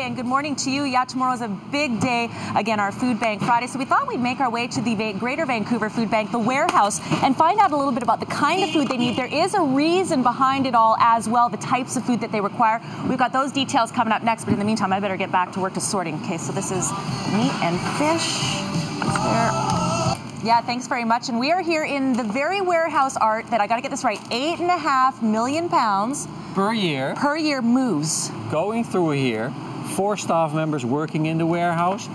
and good morning to you. Yeah, tomorrow's a big day. Again, our Food Bank Friday. So we thought we'd make our way to the Greater Vancouver Food Bank, the warehouse, and find out a little bit about the kind of food they need. There is a reason behind it all as well, the types of food that they require. We've got those details coming up next, but in the meantime, I better get back to work to sorting. Okay, so this is meat and fish. Yeah, thanks very much. And we are here in the very warehouse, Art, that I got to get this right, £8.5 million per year moves. Going through here, 4 staff members working in the warehouse,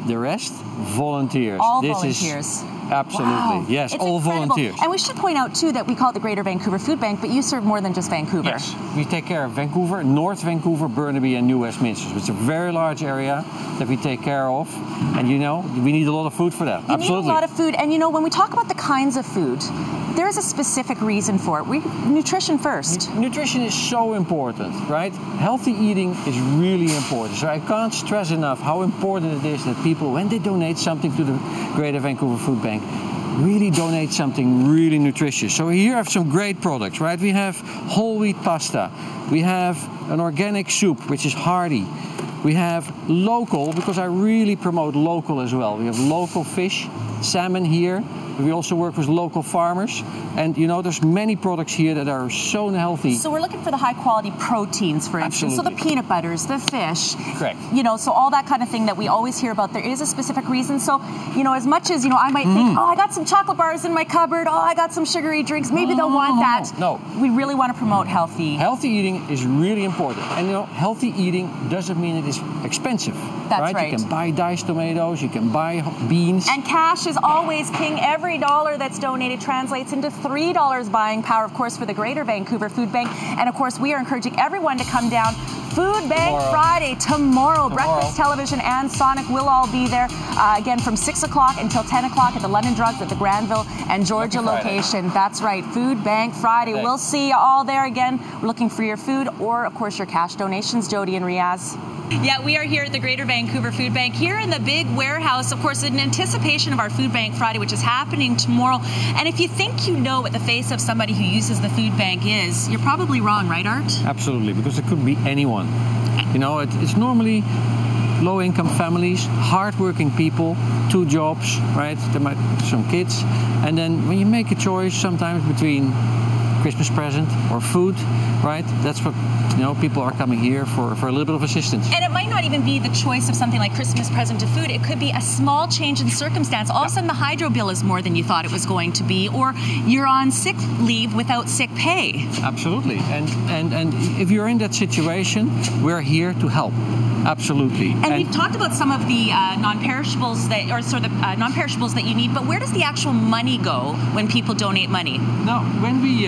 the rest volunteers. All volunteers. Absolutely, wow. Yes, it's all incredible. volunteers. And we should point out too that we call it the Greater Vancouver Food Bank, but you serve more than just Vancouver. Yes, we take care of Vancouver, North Vancouver, Burnaby and New Westminster. It's a very large area that we take care of, and you know, we need a lot of food for that. You Absolutely. need a lot of food, and you know, when we talk about the kinds of food, there's a specific reason for it. Nutrition first. Nutrition is so important, right? Healthy eating is really important. So I can't stress enough how important it is that people, when they donate something to the Greater Vancouver Food Bank, really donate something really nutritious. So here I have some great products, right? We have whole wheat pasta. We have an organic soup, which is hearty. We have local, because I really promote local as well. We have local fish, salmon here. We also work with local farmers. And you know, there's many products here that are so healthy. So we're looking for the high quality proteins, for instance. Absolutely. So the peanut butters, the fish. Correct. You know, so all that kind of thing that we always hear about, there is a specific reason. So, you know, as much as, you know, I might think, oh, I got some chocolate bars in my cupboard, oh, I got some sugary drinks, maybe they'll want that. No. We really want to promote healthy. Healthy eating is really important. And you know, healthy eating doesn't mean it is expensive. That's right. You can buy diced tomatoes, you can buy beans. And cash is always king. Every dollar that's donated translates into $3 buying power, of course, for the Greater Vancouver Food Bank. And of course, we are encouraging everyone to come down. Food Bank Friday tomorrow. Breakfast Television and Sonic will all be there again from 6 o'clock until 10 o'clock at the London Drugs at the Granville and Georgia location. That's right, Food Bank Friday. We'll see you all there again. We're looking for your food or, of course, your cash donations, Jody and Riaz. Yeah, we are here at the Greater Vancouver Food Bank, here in the big warehouse, of course, in anticipation of our Food Bank Friday, which is happening tomorrow. And if you think you know what the face of somebody who uses the food bank is, you're probably wrong, right, Art? Absolutely, because it could be anyone. You know, it's normally low-income families, hard-working people, 2 jobs, right? There might be some kids. And then when you make a choice sometimes between Christmas present or food, right? That's what, you know, people are coming here for a little bit of assistance. And it might not even be the choice of something like Christmas present to food. It could be a small change in circumstance. All of a sudden the hydro bill is more than you thought it was going to be, or you're on sick leave without sick pay. Absolutely. And if you're in that situation, we're here to help. Absolutely. And we've talked about some of the non-perishables non-perishables that you need, but where does the actual money go when people donate money? Now, when we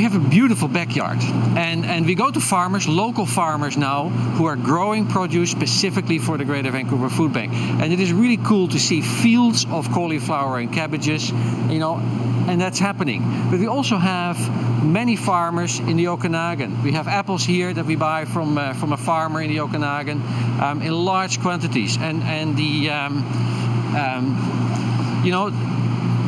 have a beautiful backyard, and we go to farmers, local farmers now, who are growing produce specifically for the Greater Vancouver Food Bank, and it is really cool to see fields of cauliflower and cabbages, you know, and that's happening. But we also have many farmers in the Okanagan. We have apples here that we buy from a farmer in the Okanagan in large quantities, and you know,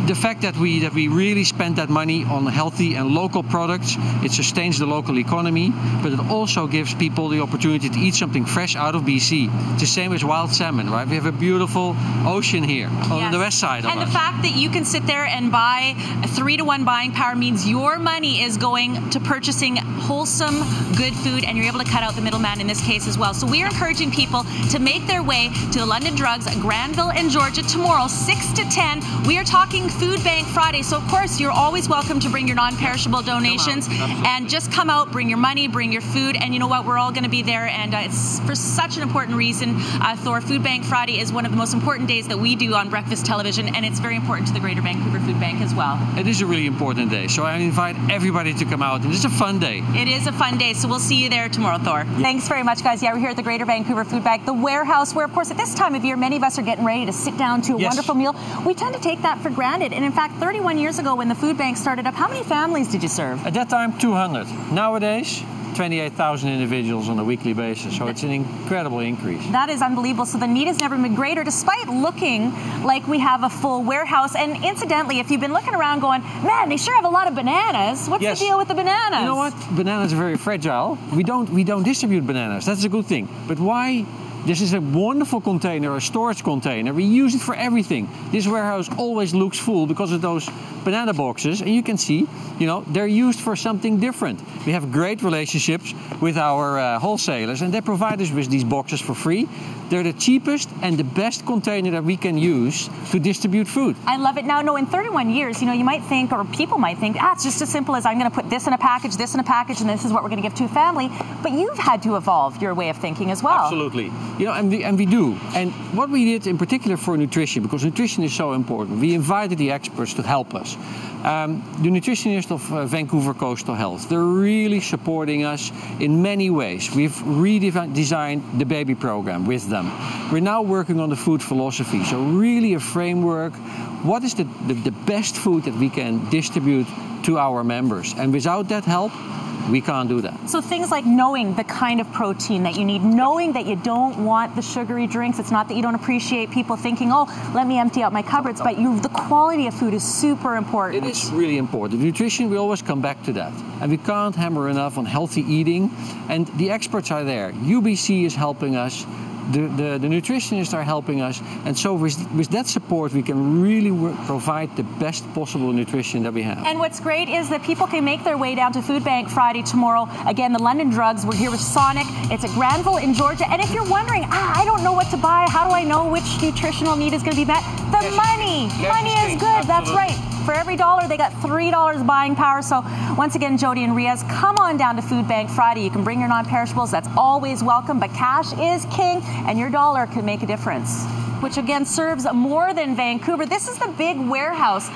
the fact that we really spend that money on healthy and local products, it sustains the local economy, but it also gives people the opportunity to eat something fresh out of BC. It's the same as wild salmon, right? We have a beautiful ocean here on the west side of us. And the fact that you can sit there and buy a 3-to-1 buying power means your money is going to purchasing wholesome, good food, and you're able to cut out the middleman in this case as well. So we are encouraging people to make their way to the London Drugs at Granville and Georgia tomorrow, 6 to 10. We are talking Food Bank Friday, so of course you're always welcome to bring your non-perishable donations and just come out, bring your money, bring your food, and you know what, we're all going to be there, and it's for such an important reason. Thor, Food Bank Friday is one of the most important days that we do on Breakfast Television, and it's very important to the Greater Vancouver Food Bank as well. It is a really important day, so I invite everybody to come out, and it's a fun day. It is a fun day, so we'll see you there tomorrow, Thor. Thanks very much, guys. Yeah, we're here at the Greater Vancouver Food Bank, the warehouse, where of course at this time of year many of us are getting ready to sit down to a wonderful meal. We tend to take that for granted, and in fact 31 years ago when the food bank started up, how many families did you serve? At that time, 200. Nowadays, 28,000 individuals on a weekly basis. So it's an incredible increase. That is unbelievable. So the need has never been greater, despite looking like we have a full warehouse. And incidentally, if you've been looking around going, man, they sure have a lot of bananas. What's the deal with the bananas? You know what? Bananas are very fragile. We don't distribute bananas. That's a good thing. But why? This is a wonderful container, a storage container. We use it for everything. This warehouse always looks full because of those banana boxes. And you can see, they're used for something different. We have great relationships with our wholesalers, and they provide us with these boxes for free. They're the cheapest and the best container that we can use to distribute food. I love it. Now, no, in 31 years, you might think, or people might think, it's just as simple as I'm going to put this in a package, and this is what we're going to give to a family. But you've had to evolve your way of thinking as well. Absolutely. And we do. And what we did in particular for nutrition, because nutrition is so important, we invited the experts to help us. The nutritionists of Vancouver Coastal Health, they're really supporting us in many ways. We've redesigned the baby program with them. We're now working on the food philosophy, so really a framework. What is the best food that we can distribute to our members? And without that help, we can't do that. So things like knowing the kind of protein that you need, knowing that you don't want the sugary drinks. It's not that you don't appreciate people thinking, let me empty out my cupboards, but the quality of food is super important. It is really important. Nutrition, we always come back to that. And we can't hammer enough on healthy eating. And the experts are there. UBC is helping us. The nutritionists are helping us, and so with that support we can really provide the best possible nutrition that we have. And what's great is that people can make their way down to Food Bank Friday tomorrow. Again, the London Drugs, we're here with Sonic. It's at Granville in Georgia, and if you're wondering, I don't know what to buy, how do I know which nutritional need is going to be met? Money is good. That's right. For every dollar, they got $3 buying power. So once again, Jody and Riaz, come on down to Food Bank Friday. You can bring your non-perishables. That's always welcome. But cash is king, and your dollar can make a difference, which again serves more than Vancouver. This is the big warehouse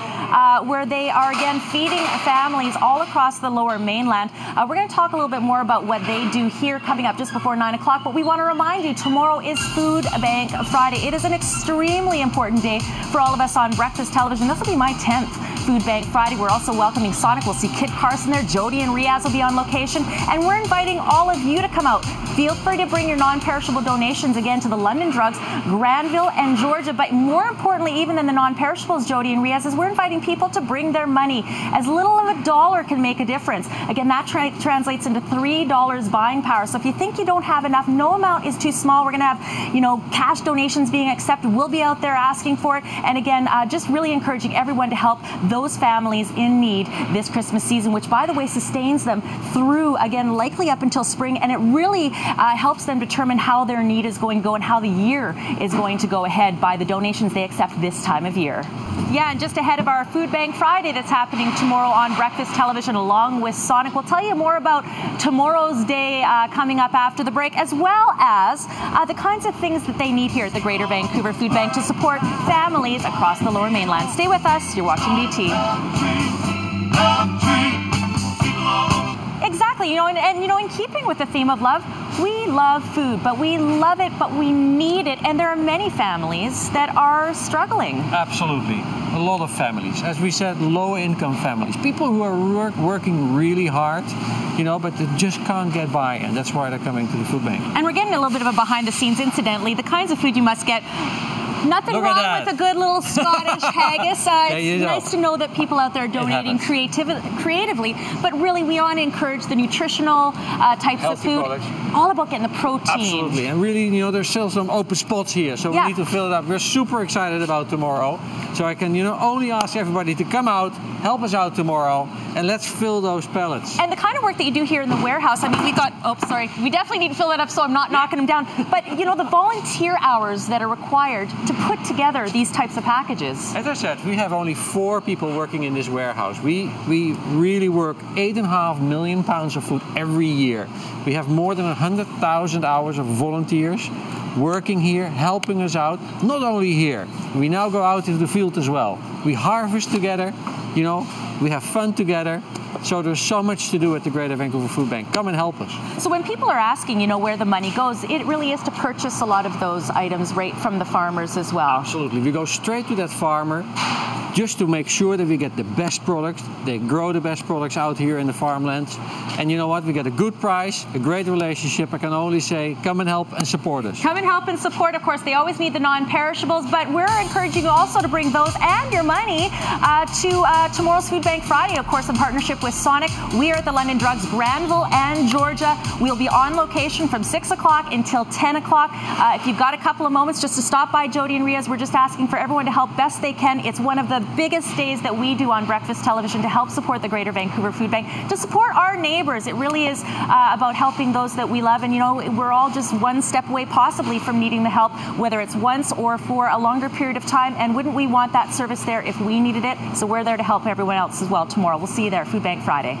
where they are again feeding families all across the Lower Mainland. We're going to talk a little bit more about what they do here coming up just before 9 o'clock, but we want to remind you, tomorrow is Food Bank Friday. It is an extremely important day for all of us on Breakfast Television. This will be my 10th Food Bank Friday. We're also welcoming Sonic. We'll see Kit Carson there. Jody and Riaz will be on location, and we're inviting all of you to come out. Feel free to bring your non-perishable donations again to the London Drugs, Granville and Georgia. But more importantly, even than the non-perishables, Jody and Riaz, is we're inviting people to bring their money. As little of $1 can make a difference. Again, that translates into $3 buying power. So if you think you don't have enough, no amount is too small. We're going to have, cash donations being accepted. We'll be out there asking for it. And again, just really encouraging everyone to help those families in need this Christmas season, which, by the way, sustains them through, again, likely up until spring. And it really helps them determine how their need is going to go and how the year is going to go ahead by the donations they accept this time of year. Yeah, and just ahead of our Food Bank Friday that's happening tomorrow on Breakfast Television along with Sonic, we'll tell you more about tomorrow's day coming up after the break, as well as the kinds of things that they need here at the Greater Vancouver Food Bank to support families across the Lower Mainland. Stay with us. You're watching BT. Exactly, and in keeping with the theme of love, we love food, but we love it, but we need it, and there are many families that are struggling. Absolutely, a lot of families. As we said, low-income families, people who are working really hard, but they just can't get by, and that's why they're coming to the food bank. And we're getting a little bit of a behind-the-scenes, incidentally, the kinds of food you must get. Nothing wrong with a good little Scottish haggis. It's nice to know that people out there are donating creatively, but really we want to encourage the nutritional types healthy of food. Products. All about getting the protein. Absolutely, and really, there's still some open spots here, so we need to fill it up. We're super excited about tomorrow, so I can, only ask everybody to come out, help us out tomorrow, and let's fill those pallets. And the kind of work that you do here in the warehouse, we've got, we definitely need to fill it up, so I'm not knocking them down, but the volunteer hours that are required to put together these types of packages. As I said, we have only 4 people working in this warehouse. We really work 8.5 million pounds of food every year. We have more than 100,000 hours of volunteers working here, helping us out. Not only here, we now go out into the field as well. We harvest together, we have fun together. So there's so much to do at the Greater Vancouver Food Bank. Come and help us. So when people are asking, where the money goes, it really is to purchase a lot of those items right from the farmers as well. Absolutely. We go straight to that farmer. just to make sure that we get the best products. They grow the best products out here in the farmlands. And you know what? We get a good price, a great relationship. I can only say, come and help and support us. Come and help and support. Of course, they always need the non-perishables, but we're encouraging you also to bring those and your money to tomorrow's Food Bank Friday, of course, in partnership with Sonic. We are at the London Drugs, Granville and Georgia. We'll be on location from 6 o'clock until 10 o'clock. If you've got a couple of moments just to stop by Jody and Ria's, we're just asking for everyone to help best they can. It's one of the biggest days that we do on breakfast television to help support the Greater Vancouver Food Bank, to support our neighbors. It really is about helping those that we love. And, you know, we're all just one step away possibly from needing the help, whether it's once or for a longer period of time. And wouldn't we want that service there if we needed it? So we're there to help everyone else as well tomorrow. We'll see you there, Food Bank Friday.